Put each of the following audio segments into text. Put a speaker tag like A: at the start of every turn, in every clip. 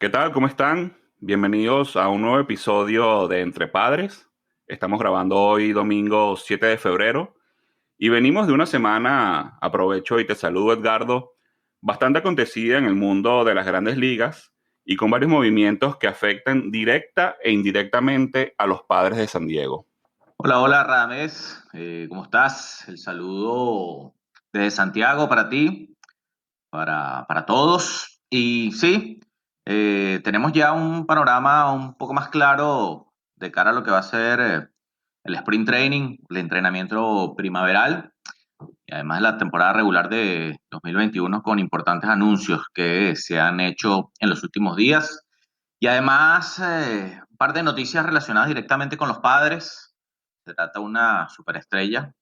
A: ¿Qué tal? ¿Cómo están? Bienvenidos a un nuevo episodio de Entre Padres. Estamos grabando hoy domingo 7 de febrero y venimos de una semana, aprovecho y te saludo Edgardo, bastante acontecida en el mundo de las grandes ligas y con varios movimientos que afectan directa e indirectamente a los Padres de San Diego.
B: Hola, hola Radamés, ¿cómo estás? El saludo desde Santiago para ti, para todos. Y sí, tenemos ya un panorama un poco más claro de cara a lo que va a ser el sprint training, el entrenamiento primaveral y además la temporada regular de 2021 con importantes anuncios que se han hecho en los últimos días. Y además, un par de noticias relacionadas directamente con los padres. Se trata de una superestrella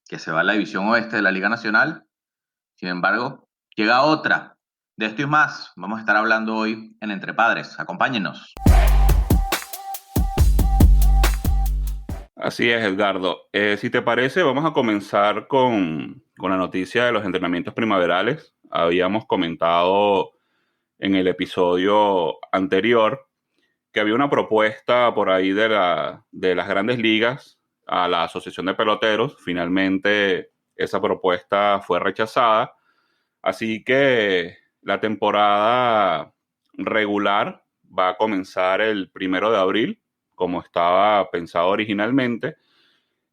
B: que se va a la división oeste de la Liga Nacional. Sin embargo, llega otra. De esto y más vamos a estar hablando hoy en Entre Padres. Acompáñenos.
A: Así es, Edgardo. Si te parece, vamos a comenzar con la noticia de los entrenamientos primaverales. Habíamos comentado en el episodio anterior que había una propuesta por ahí de las grandes ligas a la Asociación de Peloteros. Finalmente, esa propuesta fue rechazada. Así que la temporada regular va a comenzar el 1 de abril, como estaba pensado originalmente,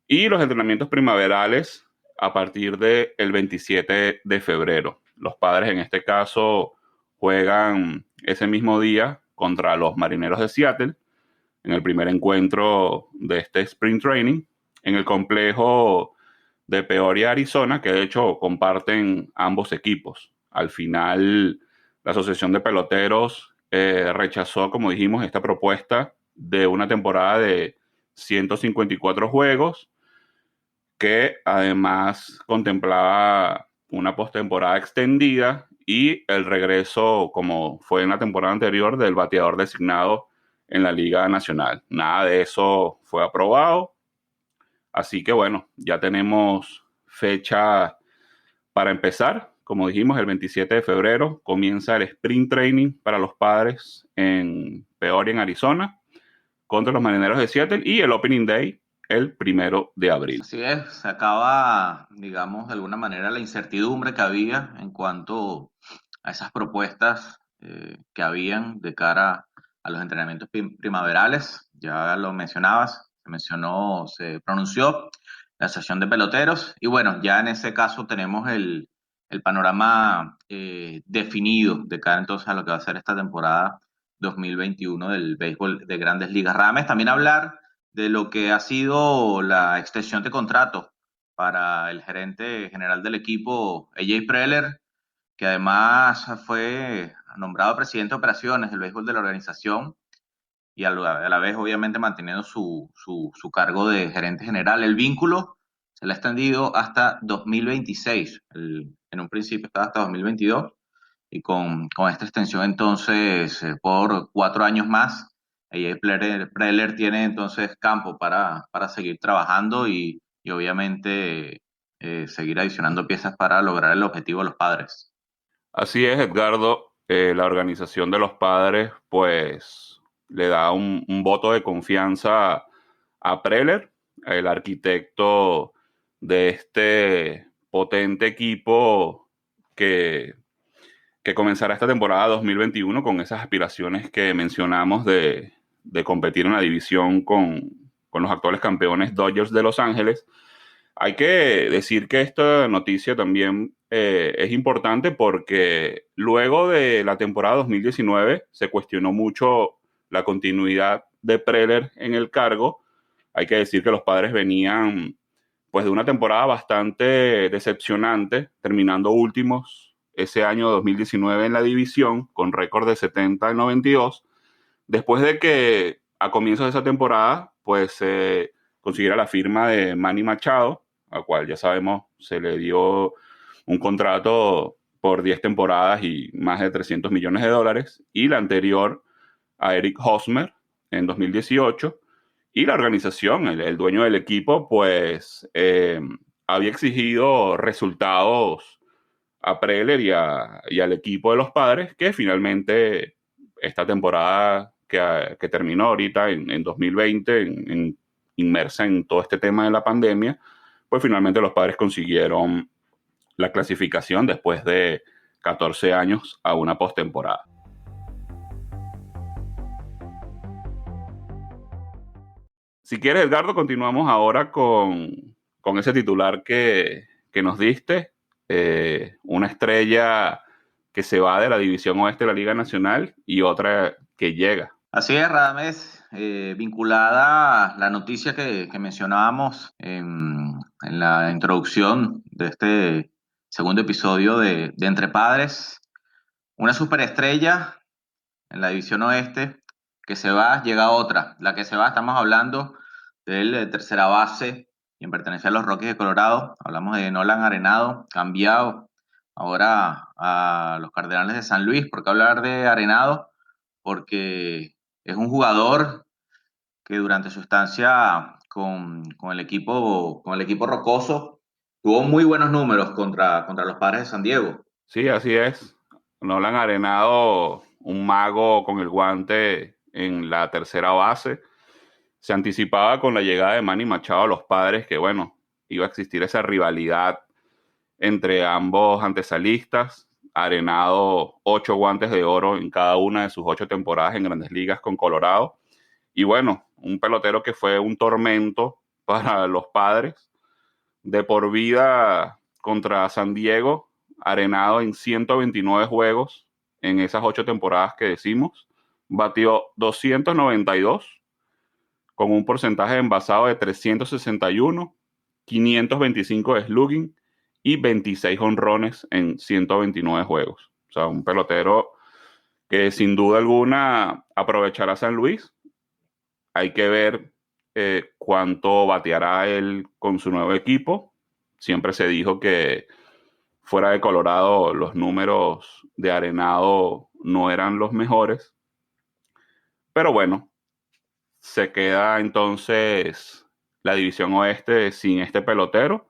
A: y los entrenamientos primaverales a partir del 27 de febrero. Los Padres en este caso juegan ese mismo día contra los Marineros de Seattle en el primer encuentro de este Spring Training en el complejo de Peoria, Arizona, que de hecho comparten ambos equipos. Al final, la Asociación de Peloteros rechazó, como dijimos, esta propuesta de una temporada de 154 juegos que además contemplaba una postemporada extendida y el regreso, como fue en la temporada anterior, del bateador designado en la Liga Nacional. Nada de eso fue aprobado, así que bueno, ya tenemos fecha para empezar. Como dijimos, el 27 de febrero comienza el Sprint Training para los Padres en Peoria, en Arizona, contra los Marineros de Seattle, y el Opening Day el 1 de abril.
B: Así es, se acaba, digamos, de alguna manera la incertidumbre que había en cuanto a esas propuestas que habían de cara a los entrenamientos primaverales. Ya lo mencionabas, se pronunció la Asociación de Peloteros y bueno, ya en ese caso tenemos el panorama definido de cara entonces a lo que va a ser esta temporada 2021 del béisbol de Grandes Ligas. Rames, también hablar de lo que ha sido la extensión de contrato para el gerente general del equipo, AJ Preller, que además fue nombrado presidente de operaciones del béisbol de la organización y a la vez obviamente manteniendo su cargo de gerente general. El vínculo se le ha extendido hasta 2026. En un principio estaba hasta 2022 y con esta extensión entonces por 4 años más, Preller tiene entonces campo para seguir trabajando y obviamente seguir adicionando piezas para lograr el objetivo de los padres.
A: Así es, Edgardo. La organización de los Padres, pues, le da un voto de confianza a Preller, el arquitecto de este potente equipo que, que comenzará esta temporada 2021 con esas aspiraciones que mencionamos de competir en la división con los actuales campeones Dodgers de Los Ángeles. Hay que decir que esta noticia también es importante porque luego de la temporada 2019 se cuestionó mucho la continuidad de Preller en el cargo. Hay que decir que los Padres venían pues de una temporada bastante decepcionante, terminando últimos ese año 2019 en la división con récord de 70-92, después de que a comienzos de esa temporada pues se consiguiera la firma de Manny Machado, al cual ya sabemos se le dio un contrato por 10 temporadas y más de 300 millones de dólares, y la anterior a Eric Hosmer en 2018, y la organización, el dueño del equipo, pues había exigido resultados a Preller y al equipo de los Padres, que finalmente esta temporada que terminó ahorita en 2020, inmersa en todo este tema de la pandemia, pues finalmente los Padres consiguieron la clasificación después de 14 años a una postemporada. Si quieres, Edgardo, continuamos ahora con ese titular que nos diste, una estrella que se va de la División Oeste de la Liga Nacional y otra que llega.
B: Así es, Radamés, vinculada a la noticia que mencionábamos en la introducción de este segundo episodio de Entre Padres, una superestrella en la División Oeste que se va, llega otra. La que se va, estamos hablando del tercera base, quien pertenece a los Rockies de Colorado. Hablamos de Nolan Arenado, cambiado ahora a los Cardenales de San Luis. ¿Por qué hablar de Arenado? Porque es un jugador que durante su estancia con el equipo rocoso tuvo muy buenos números contra los Padres de San Diego.
A: Sí, así es. Nolan Arenado, un mago con el guante en la tercera base. Se anticipaba con la llegada de Manny Machado a los Padres que, bueno, iba a existir esa rivalidad entre ambos antesalistas. Arenado 8 guantes de oro en cada una de sus 8 temporadas en Grandes Ligas con Colorado. Y bueno, un pelotero que fue un tormento para los Padres. De por vida contra San Diego, Arenado en 129 juegos en esas 8 temporadas que decimos. Batió 292 con un porcentaje de envasado de 361, 525 de slugging y 26 honrones en 129 juegos. O sea, un pelotero que sin duda alguna aprovechará San Luis. Hay que ver cuánto bateará él con su nuevo equipo. Siempre se dijo que fuera de Colorado los números de Arenado no eran los mejores. Pero bueno, se queda entonces la División Oeste sin este pelotero.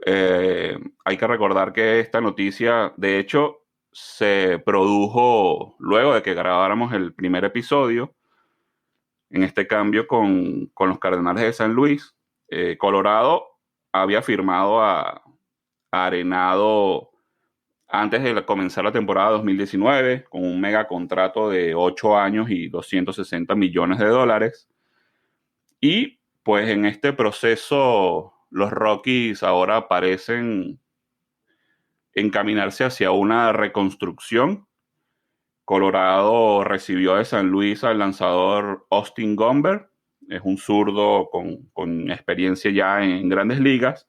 A: Hay que recordar que esta noticia, de hecho, se produjo luego de que grabáramos el primer episodio, en este cambio con los Cardenales de San Luis. Colorado había firmado a Arenado antes de comenzar la temporada 2019 con un mega contrato de 8 años y 260 millones de dólares. Y pues en este proceso los Rockies ahora parecen encaminarse hacia una reconstrucción. Colorado recibió de San Luis al lanzador Austin Gomber, es un zurdo con experiencia ya en grandes ligas,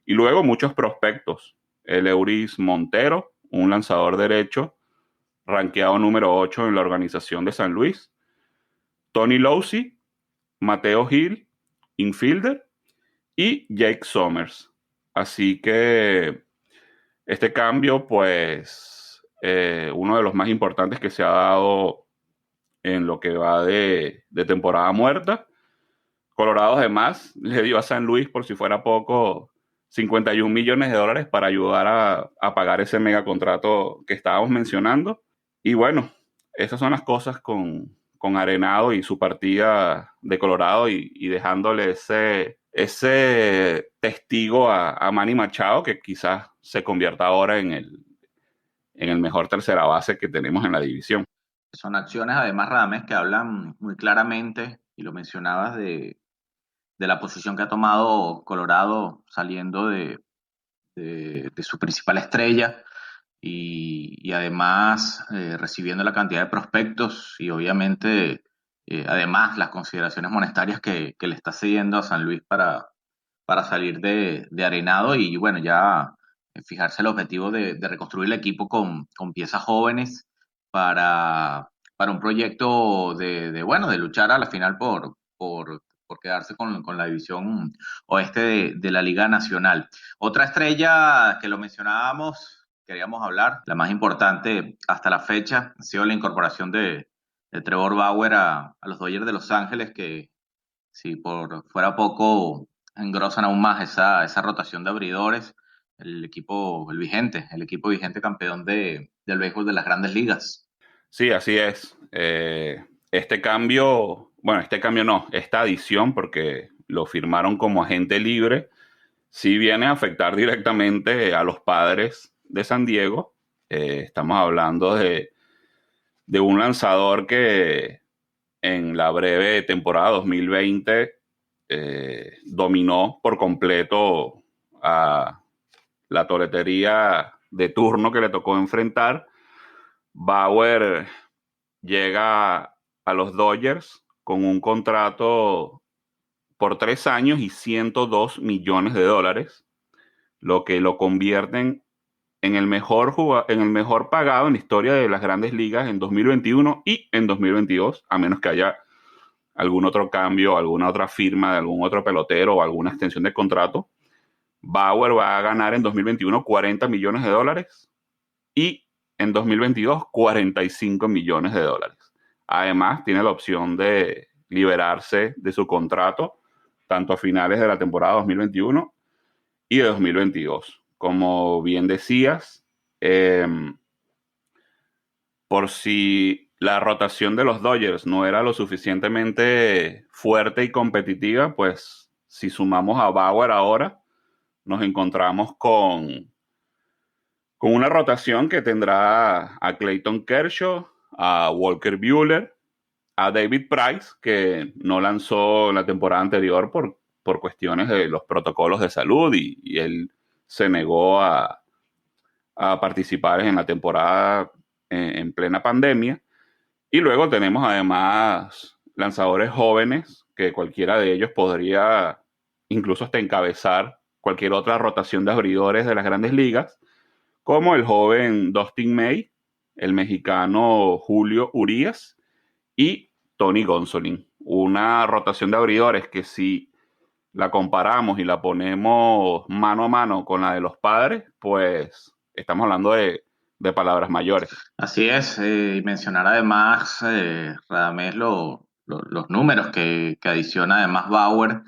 A: y luego muchos prospectos. El Euris Montero, un lanzador derecho, rankeado número 8 en la organización de San Luis. Tony Locey, Mateo Gil, infielder, y Jake Sommers. Así que este cambio, pues, uno de los más importantes que se ha dado en lo que va de temporada muerta. Colorado además le dio a San Luis, por si fuera poco, 51 millones de dólares para ayudar a pagar ese megacontrato que estábamos mencionando. Y bueno, esas son las cosas con Arenado y su partida de Colorado y dejándole ese testigo a Manny Machado, que quizás se convierta ahora en el mejor tercera base que tenemos en la división.
B: Son acciones, además, Radamés, que hablan muy claramente, y lo mencionabas, de la posición que ha tomado Colorado saliendo de su principal estrella y además recibiendo la cantidad de prospectos y obviamente además las consideraciones monetarias que le está cediendo a San Luis para salir de Arenado y bueno, ya fijarse el objetivo de reconstruir el equipo con piezas jóvenes para, para un proyecto bueno, de luchar a la final por quedarse con la división oeste de la Liga Nacional. Otra estrella que lo mencionábamos, queríamos hablar, la más importante hasta la fecha, ha sido la incorporación de Trevor Bauer a los Dodgers de Los Ángeles, que si por fuera poco engrosan aún más esa rotación de abridores, el equipo vigente campeón del béisbol de las Grandes Ligas.
A: Sí, así es. Este cambio, bueno, este cambio no, esta adición, porque lo firmaron como agente libre, sí viene a afectar directamente a los Padres de San Diego. Estamos hablando de un lanzador que en la breve temporada 2020 dominó por completo a la toletería de turno que le tocó enfrentar. Bauer llega a los Dodgers con un contrato por 3 años y $102 millones, lo que lo convierten en el mejor pagado en la historia de las grandes ligas en 2021 y en 2022, a menos que haya algún otro cambio, alguna otra firma de algún otro pelotero o alguna extensión de contrato. Bauer va a ganar en 2021 $40 millones y en 2022 $45 millones. Además, tiene la opción de liberarse de su contrato tanto a finales de la temporada 2021 y de 2022. Como bien decías, eh, por si la rotación de los Dodgers no era lo suficientemente fuerte y competitiva, pues si sumamos a Bauer ahora, nos encontramos con una rotación que tendrá a Clayton Kershaw, a Walker Buehler, a David Price, que no lanzó en la temporada anterior por cuestiones de los protocolos de salud y él se negó a participar en la temporada en plena pandemia. Y luego tenemos además lanzadores jóvenes, que cualquiera de ellos podría incluso hasta encabezar cualquier otra rotación de abridores de las grandes ligas, como el joven Dustin May, el mexicano Julio Urias y Tony Gonsolin. Una rotación de abridores que, si la comparamos y la ponemos mano a mano con la de los Padres, pues estamos hablando de palabras mayores.
B: Así es, y mencionar además, Radamés, los números que adiciona además Bauer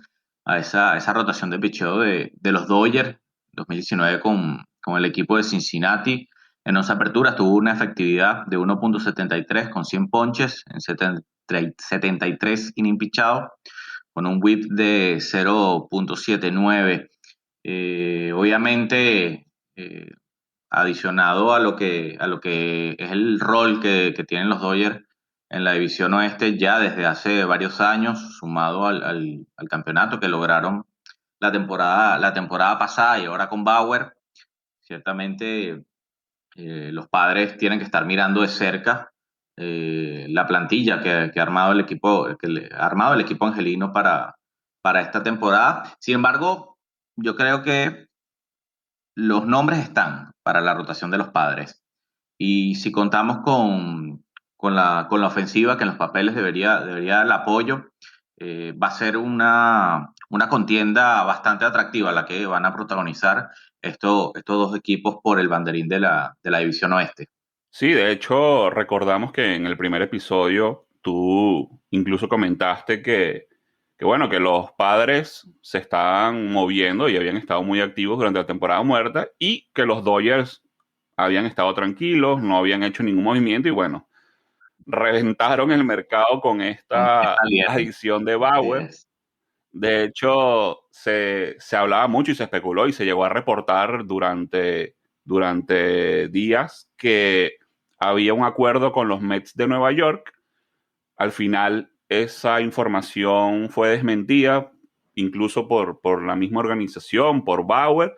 B: a esa rotación de picheo de los Dodgers 2019 con el equipo de Cincinnati. En 11 aperturas tuvo una efectividad de 1.73 con 100 ponches en 73 innings pichados, con un whip de 0.79. Obviamente, adicionado a lo que es el rol que tienen los Dodgers en la división oeste ya desde hace varios años, sumado al campeonato que lograron la temporada pasada y ahora con Bauer, ciertamente los Padres tienen que estar mirando de cerca la plantilla que ha armado el equipo, ha armado el equipo angelino para esta temporada. Sin embargo, yo creo que los nombres están para la rotación de los Padres. Y si contamos con la ofensiva, que en los papeles debería dar el apoyo, va a ser una contienda bastante atractiva la que van a protagonizar estos dos equipos por el banderín de la División Oeste.
A: Sí, de hecho, recordamos que en el primer episodio tú incluso comentaste que bueno, que los Padres se estaban moviendo y habían estado muy activos durante la temporada muerta y que los Dodgers habían estado tranquilos, no habían hecho ningún movimiento y bueno, reventaron el mercado con
B: Con
A: esta
B: esta alineación.
A: adición de
B: Así
A: Bauer.
B: es.
A: De hecho, se hablaba mucho y se especuló y se llegó a reportar durante días que había un acuerdo con los Mets de Nueva York. Al final, esa información fue desmentida, incluso por la misma organización, por Bauer.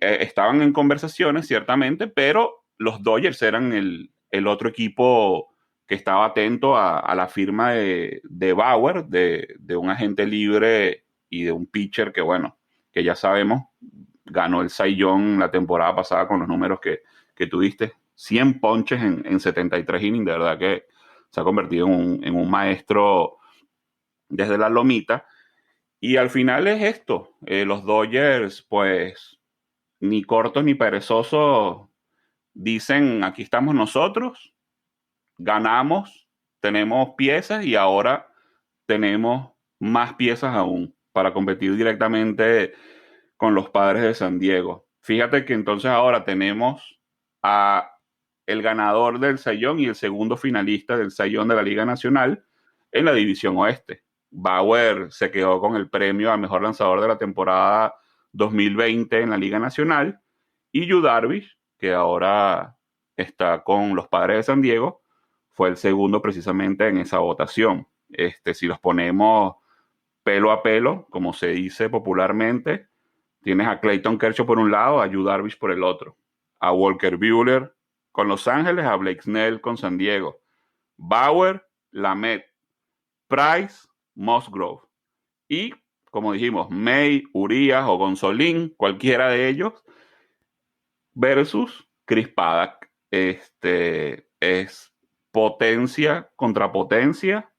A: Estaban en conversaciones, ciertamente, pero los Dodgers eran el otro equipo que estaba atento a la firma de Bauer, de un agente libre y de un pitcher que, bueno, que ya sabemos, ganó el Cy Young la temporada pasada con los números que tuviste. 100 ponches en 73 innings, de verdad que se ha convertido en un maestro desde la lomita. Y al final es esto, los Dodgers, pues ni cortos ni perezosos, dicen, aquí estamos nosotros, ganamos, tenemos piezas y ahora tenemos más piezas aún para competir directamente con los Padres de San Diego. Fíjate que entonces ahora tenemos a el ganador del Cy Young y el segundo finalista del Cy Young de la Liga Nacional en la División Oeste. Bauer se quedó con el premio al mejor lanzador de la temporada 2020 en la Liga Nacional, y Yu Darvish, que ahora está con los Padres de San Diego, fue el segundo precisamente en esa votación. Si los ponemos pelo a pelo, como se dice popularmente, tienes a Clayton Kershaw por un lado, a Yu Darvish por el otro, a Walker Buehler con Los Ángeles, a Blake Snell con San Diego, Bauer, Lamet, Price, Musgrove y, como dijimos, May, Urias o Gonzolín, cualquiera de ellos, versus Chris Paddock. Es potencia contra potencia.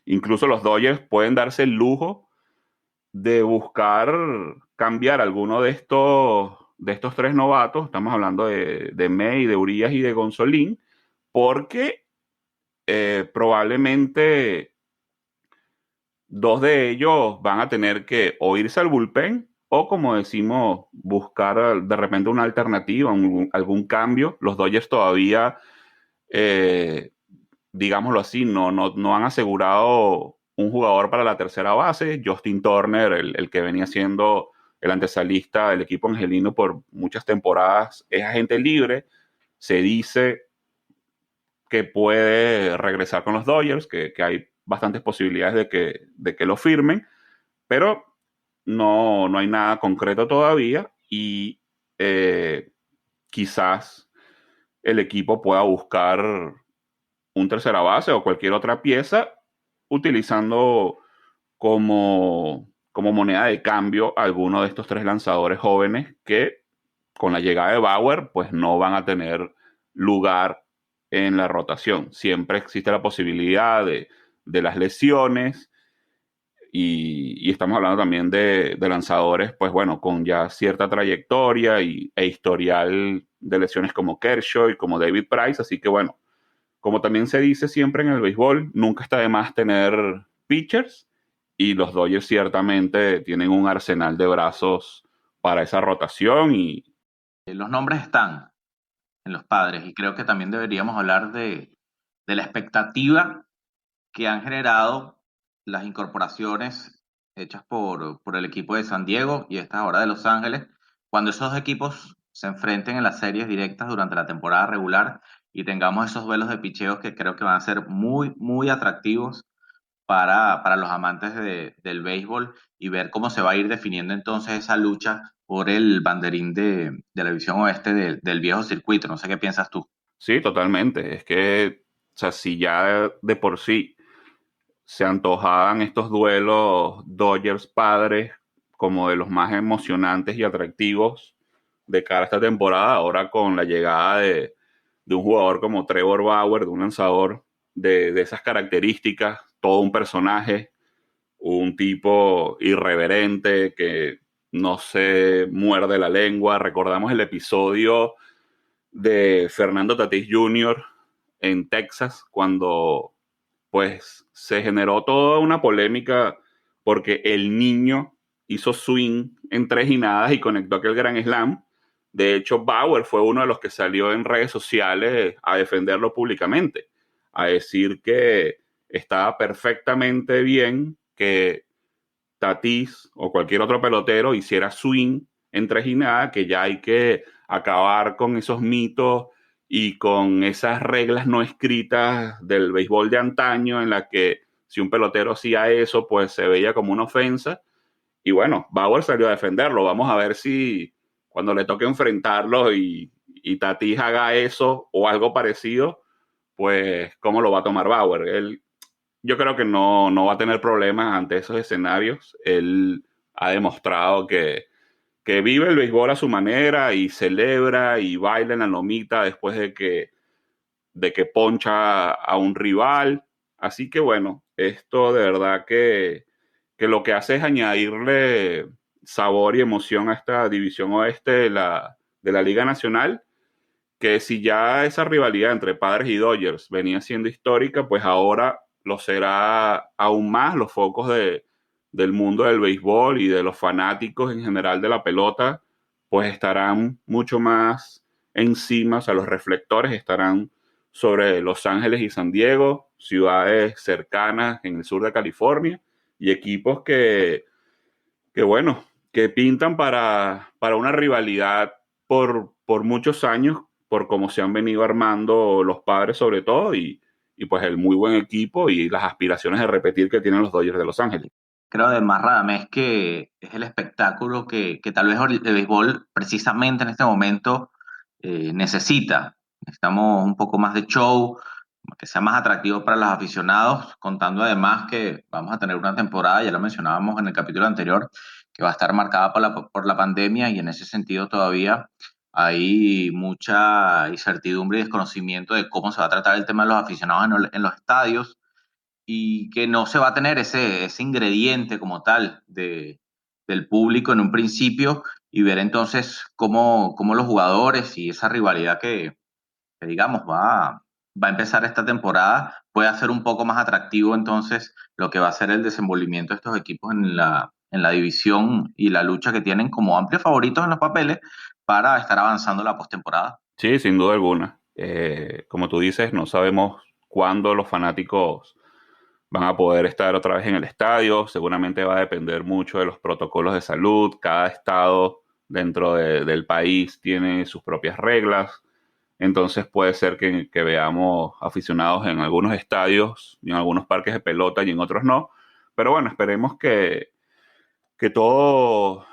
A: Incluso los Dodgers pueden darse el lujo de buscar cambiar alguno de estos tres novatos. Estamos hablando de May, de Urias y de Gonzolín, porque probablemente dos de ellos van a tener que o irse al bullpen o, como decimos, buscar de repente una alternativa, algún cambio. Los Dodgers todavía, eh, digámoslo así, no han asegurado un jugador para la tercera base. Justin Turner, el que venía siendo el antesalista del equipo angelino por muchas temporadas, es agente libre. Se dice que puede regresar con los Dodgers, que hay bastantes posibilidades de que lo firmen, pero no hay nada concreto todavía, y quizás el equipo pueda buscar un tercera base o cualquier otra pieza utilizando como moneda de cambio a alguno de estos tres lanzadores jóvenes que, con la llegada de Bauer, pues no van a tener lugar en la rotación. Siempre existe la posibilidad de las lesiones, y estamos hablando también de lanzadores, pues bueno, con ya cierta trayectoria e historial de lesiones como Kershaw y como David Price. Así que bueno, como también se dice siempre en el béisbol, nunca está de más tener pitchers, y los Dodgers ciertamente tienen un arsenal de brazos para esa rotación. Y
B: Los nombres están en los Padres y creo que también deberíamos hablar de la expectativa que han generado las incorporaciones hechas por el equipo de San Diego y esta ahora de Los Ángeles, cuando esos equipos se enfrenten en las series directas durante la temporada regular y tengamos esos duelos de picheos que creo que van a ser muy, muy atractivos para los amantes del béisbol, y ver cómo se va a ir definiendo entonces esa lucha por el banderín de la división oeste del viejo circuito. No sé qué piensas tú.
A: sí, totalmente. Es que, o sea, si ya de por sí se antojaban estos duelos Dodgers padres como de los más emocionantes y atractivos de cara a esta temporada, ahora con la llegada de un jugador como Trevor Bauer, de un lanzador de esas características, todo un personaje, un tipo irreverente que no se muerde la lengua. Recordamos el episodio de Fernando Tatis Jr. en Texas, cuando pues se generó toda una polémica porque el niño hizo swing en tres y nada y conectó aquel gran slam. De hecho, Bauer fue uno de los que salió en redes sociales a defenderlo públicamente, a decir que estaba perfectamente bien que Tatis o cualquier otro pelotero hiciera swing en tres y nada, que ya hay que acabar con esos mitos y con esas reglas no escritas del béisbol de antaño, en la que si un pelotero hacía eso, pues se veía como una ofensa. Y bueno, Bauer salió a defenderlo. Vamos a ver si cuando le toque enfrentarlo y Tatis haga eso o algo parecido, pues cómo lo va a tomar Bauer. Yo creo que no va a tener problemas ante esos escenarios. Él ha demostrado que vive el béisbol a su manera y celebra y baila en la lomita después de que poncha a un rival. Así que bueno, esto de verdad que lo que hace es añadirle sabor y emoción a esta división oeste de la Liga Nacional, que si ya esa rivalidad entre Padres y Dodgers venía siendo histórica, pues ahora lo será aún más. Los focos del mundo del béisbol y de los fanáticos en general de la pelota, pues estarán mucho más encima, o sea, los reflectores estarán sobre Los Ángeles y San Diego, ciudades cercanas en el sur de California, y equipos que bueno, que pintan para una rivalidad por muchos años, por cómo se han venido armando los Padres sobre todo, y pues el muy buen equipo y las aspiraciones de repetir que tienen los Dodgers de Los Ángeles.
B: Creo además, Radamés, que es el espectáculo que tal vez el béisbol precisamente en este momento necesita. Necesitamos un poco más de show, que sea más atractivo para los aficionados, contando además que vamos a tener una temporada, ya lo mencionábamos en el capítulo anterior, que va a estar marcada por la pandemia, y en ese sentido todavía hay mucha incertidumbre y desconocimiento de cómo se va a tratar el tema de los aficionados en los estadios, y que no se va a tener ese ingrediente como tal del público en un principio, y ver entonces cómo los jugadores y esa rivalidad que digamos va a empezar esta temporada puede hacer un poco más atractivo entonces lo que va a ser el desenvolvimiento de estos equipos en la división y la lucha que tienen como amplios favoritos en los papeles para estar avanzando la postemporada.
A: Sí, sin duda alguna. Como tú dices, no sabemos cuándo los fanáticos van a poder estar otra vez en el estadio. Seguramente va a depender mucho de los protocolos de salud. Cada estado dentro del país tiene sus propias reglas. Entonces puede ser que veamos aficionados en algunos estadios y en algunos parques de pelota y en otros no. Pero bueno, esperemos que todo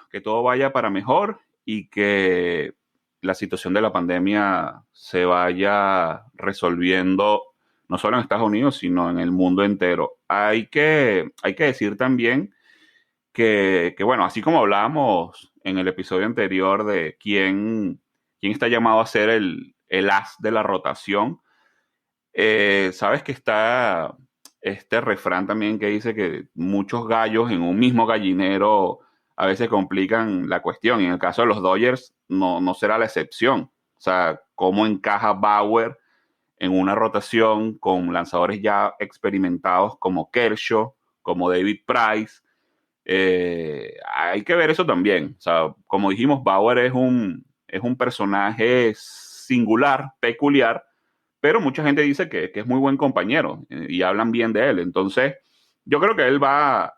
A: vaya para mejor y que la situación de la pandemia se vaya resolviendo no solo en Estados Unidos, sino en el mundo entero. Hay que decir también bueno, así como hablábamos en el episodio anterior de quién está llamado a ser el as de la rotación, sabes que está este refrán también que dice que muchos gallos en un mismo gallinero a veces complican la cuestión. Y en el caso de los Dodgers no será la excepción. O sea, cómo encaja Bauer en una rotación con lanzadores ya experimentados como Kershaw, como David Price. Hay que ver eso también. O sea, como dijimos, Bauer es un personaje singular, peculiar, pero mucha gente dice que es muy buen compañero, y hablan bien de él. Entonces, yo creo que él va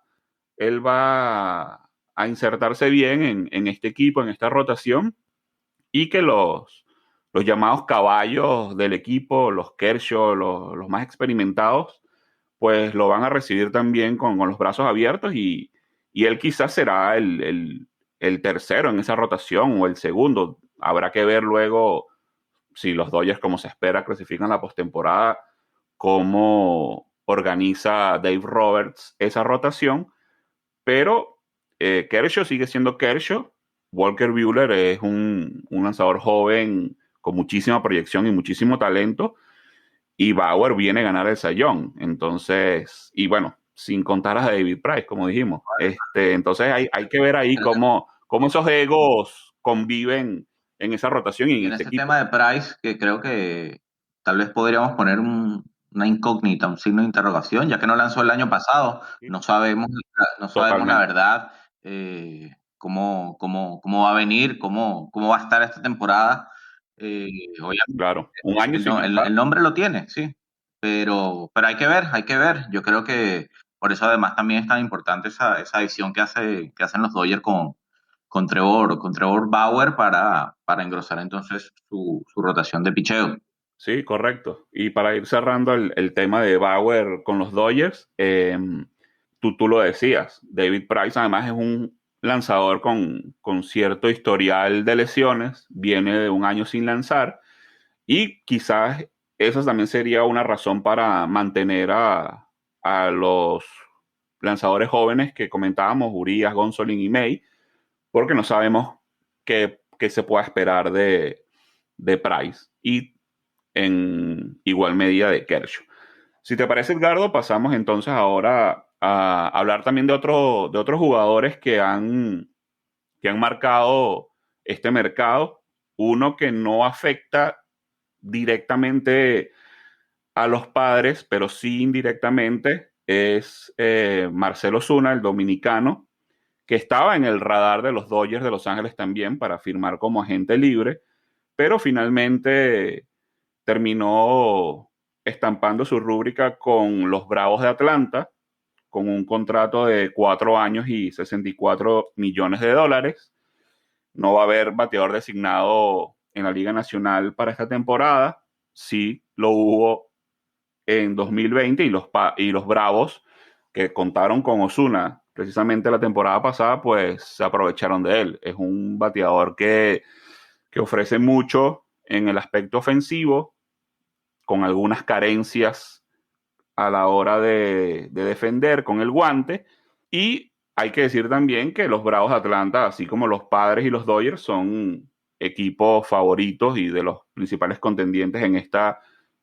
A: a insertarse bien en este equipo, en esta rotación, y que los llamados caballos del equipo, los Kershaw, los más experimentados, pues lo van a recibir también con los brazos abiertos, y él quizás será el tercero en esa rotación o el segundo. Habrá que ver luego si los Dodgers, como se espera, clasifican la postemporada, cómo organiza Dave Roberts esa rotación. Pero Kershaw sigue siendo Kershaw. Walker Buehler es un lanzador joven con muchísima proyección y muchísimo talento. Y Bauer viene a ganar el Cy Young. Entonces, y bueno, sin contar a David Price, como dijimos. Entonces hay que ver ahí cómo esos egos conviven en esa rotación y
B: Y
A: en
B: en
A: este
B: ese tema
A: equipo.
B: de Price, que creo que tal vez podríamos poner una incógnita, un signo de interrogación, ya que no lanzó el año pasado,
A: Sí,
B: no sabemos la
A: totalmente.
B: verdad, cómo va a venir, cómo va a estar esta temporada. Obviamente,
A: Claro. Un año sin
B: el
A: lanzar.
B: nombre lo tiene, sí, pero hay que ver, hay que ver. Yo creo que por eso además también es tan importante esa edición que hacen los Dodgers con Trevor Bauer para engrosar entonces su rotación de picheo.
A: Sí, correcto. Y para ir cerrando el tema de Bauer con los Dodgers, tú lo decías, David Price además es un lanzador con cierto historial de lesiones, viene de un año sin lanzar, y quizás esa también sería una razón para mantener a los lanzadores jóvenes que comentábamos, Urias, Gonsolin y May, porque no sabemos qué se pueda esperar de Price. Y en igual medida de Kershaw. Si te parece, Edgardo, pasamos entonces ahora a hablar también de otros jugadores que han marcado este mercado. Uno que no afecta directamente a los Padres, pero sí indirectamente, es Marcelo Zuna, el dominicano, que estaba en el radar de los Dodgers de Los Ángeles también para firmar como agente libre, pero finalmente terminó estampando su rúbrica con los Bravos de Atlanta, con un contrato de 4 años y $64 millones. No va a haber bateador designado en la Liga Nacional para esta temporada. Sí lo hubo en 2020 y los Bravos, que contaron con Ozuna precisamente la temporada pasada, pues se aprovecharon de él. Es un bateador que ofrece mucho en el aspecto ofensivo, con algunas carencias a la hora de defender con el guante. Y hay que decir también que los Bravos de Atlanta, así como los Padres y los Dodgers, son equipos favoritos y de los principales contendientes en esta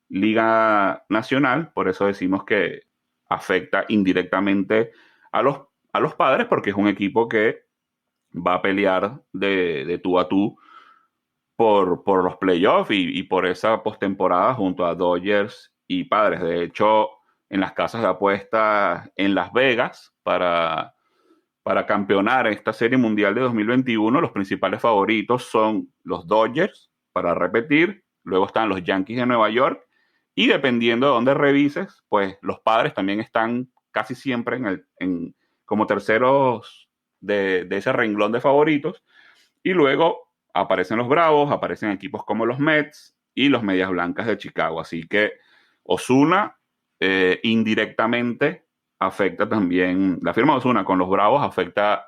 A: Liga Nacional. Por eso decimos que afecta indirectamente a los Padres, porque es un equipo que va a pelear de tú a tú por los playoffs y por esa postemporada junto a Dodgers y Padres. De hecho, en las casas de apuestas en Las Vegas para campeonar esta Serie Mundial de 2021, los principales favoritos son los Dodgers, para repetir, luego están los Yankees de Nueva York, y dependiendo de dónde revises, pues los Padres también están casi siempre como terceros de ese renglón de favoritos, y luego aparecen los Bravos, aparecen equipos como los Mets y los Medias Blancas de Chicago. Así que Ozuna indirectamente afecta también, la firma de Ozuna con los Bravos afecta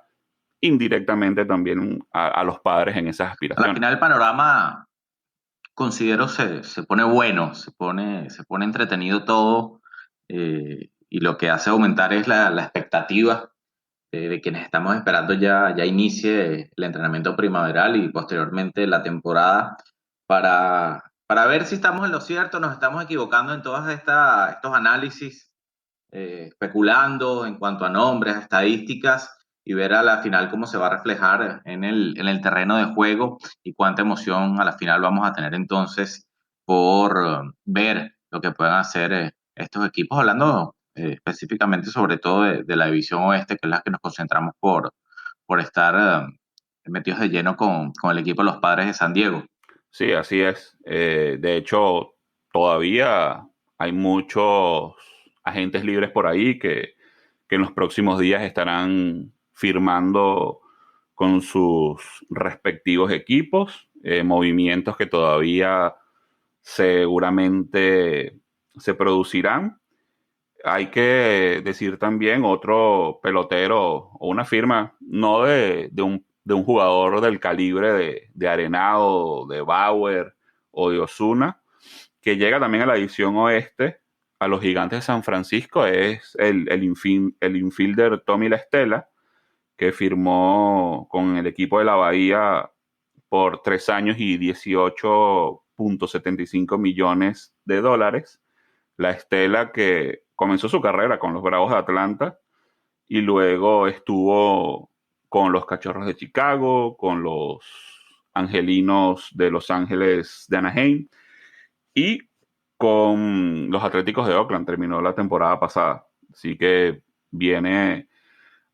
A: indirectamente también a los Padres en esas
B: A la
A: aspiraciones.
B: final el panorama, considero, se pone bueno, se pone entretenido todo, y lo que hace aumentar es la expectativa de quienes estamos esperando ya inicie el entrenamiento primaveral y posteriormente la temporada para ver si estamos en lo cierto, nos estamos equivocando en todos estos análisis, especulando en cuanto a nombres, estadísticas, y ver a la final cómo se va a reflejar en el terreno de juego y cuánta emoción a la final vamos a tener entonces por ver lo que puedan hacer estos equipos, hablando específicamente sobre todo de la división oeste, que es la que nos concentramos por estar metidos de lleno con el equipo de los Padres de San Diego.
A: Sí, así es. De hecho, todavía hay muchos agentes libres por ahí que en los próximos días estarán firmando con sus respectivos equipos, movimientos que todavía seguramente se producirán. Hay que decir también otro pelotero o una firma, no de un jugador del calibre de Arenado, de Bauer o de Ozuna, que llega también a la división oeste, a los Gigantes de San Francisco, es el infielder Tommy La Stella, que firmó con el equipo de la Bahía por 3 años y $18.75 millones. La Estela, que comenzó su carrera con los Bravos de Atlanta y luego estuvo con los Cachorros de Chicago, con los Angelinos de Los Ángeles de Anaheim y con los Atléticos de Oakland. Terminó la temporada pasada. Así que viene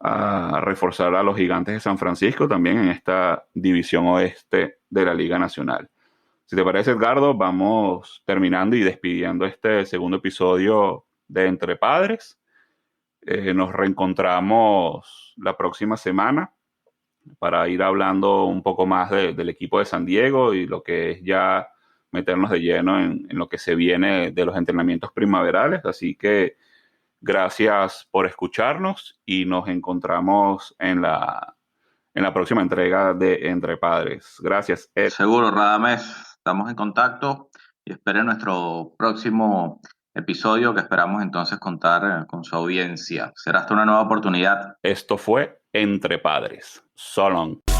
A: a reforzar a los Gigantes de San Francisco también en esta división oeste de la Liga Nacional. Si te parece, Edgardo, vamos terminando y despidiendo este segundo episodio de Entre Padres. Nos reencontramos la próxima semana para ir hablando un poco más del equipo de San Diego y lo que es ya meternos de lleno en lo que se viene de los entrenamientos primaverales. Así que gracias por escucharnos y nos encontramos en la próxima entrega de Entre Padres. Gracias, Ed.
B: Seguro, Radamés, estamos en contacto y esperen nuestro próximo episodio, que esperamos entonces contar con su audiencia. Será hasta una nueva oportunidad.
A: Esto fue Entre Padres. So long.